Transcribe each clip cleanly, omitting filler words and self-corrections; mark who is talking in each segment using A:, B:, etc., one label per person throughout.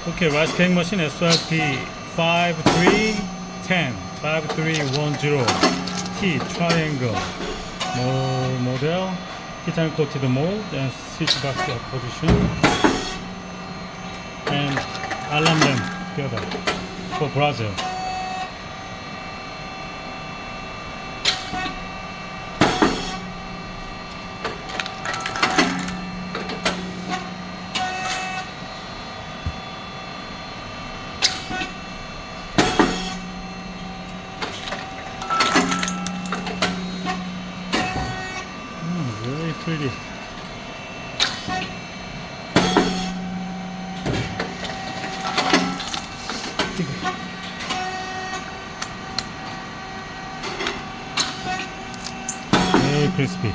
A: Okay, rice cake machine SYP5310T triangle model, titanium coated mold and switch box position and alarm lamp together for Brazil. Very pretty. Very crispy.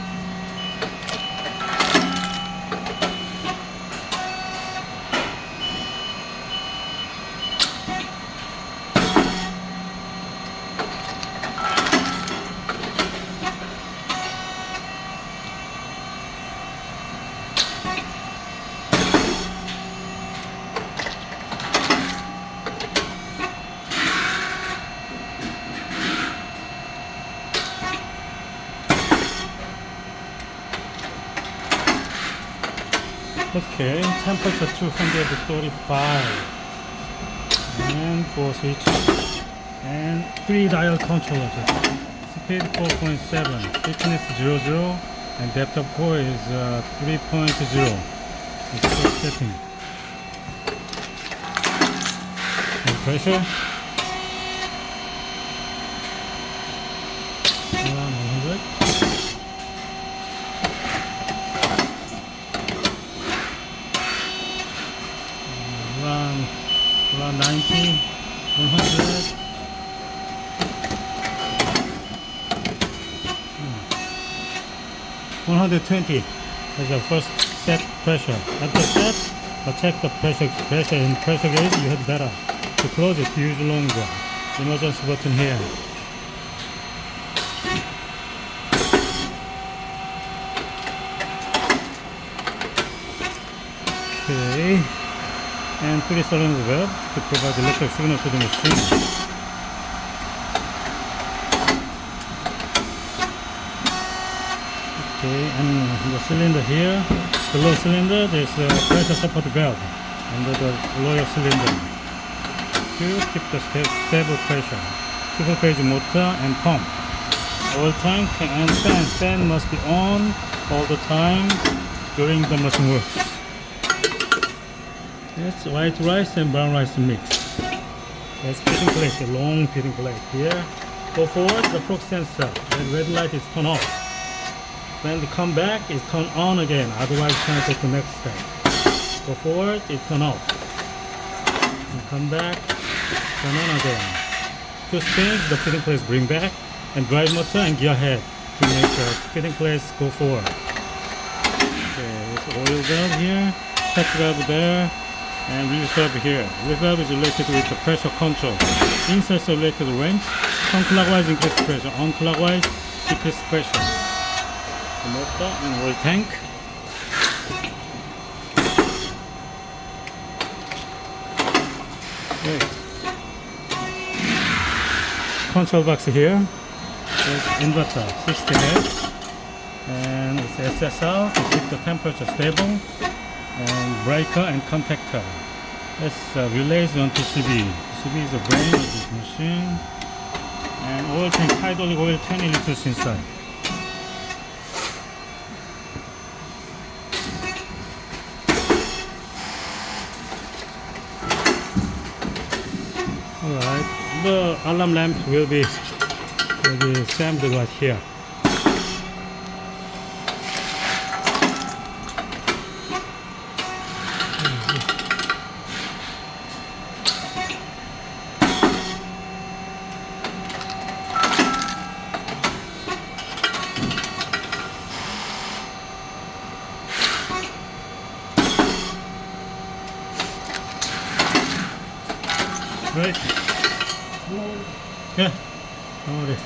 A: Okay, temperature 235 and 4 switches and 3 dial controllers. Speed 4.7, thickness 00 and depth of core is 3.0. It's first setting. And pressure 100. Around 90, 100, 120 is the first set pressure. After set, check the pressure in pressure gauge. You have data. To close it, use longer. Emergency button here. Okay. And 3 cylinder valve to provide electric signal to the machine. Okay, and the cylinder here, the low cylinder, there's a pressure support valve under the lower cylinder to keep the stable pressure. 2-phase motor and pump. Oil tank and fan must be on all the time during the machine works. That's white rice and brown rice mix. That's feeding plate, a long feeding plate here. Go forward, the probe sensor. The red light is turned off. When they come back, it's turned on again. Otherwise, you cannot take the next step. Go forward, it's turned off. And come back, turn on again. 2 spins, the feeding plates bring back, and drive motor and gear head to make the feeding plates go forward. Okay, there's oil valve here, check valve there. And release valve here. Release valve is related with the pressure control. Insert is related to the range. Counterclockwise increase pressure. Unclockwise decrease pressure. The motor and oil tank. Okay. Control box here. There's inverter, 60 Hz. And it's SSR to keep the temperature stable. And breaker and contactor. That's relays on PCB. PCB is the brain of this machine. And oil tank, hydraulic oil 20 liters inside. Alright, the alarm lamp will be assembled right here. Right? Yeah. No worries.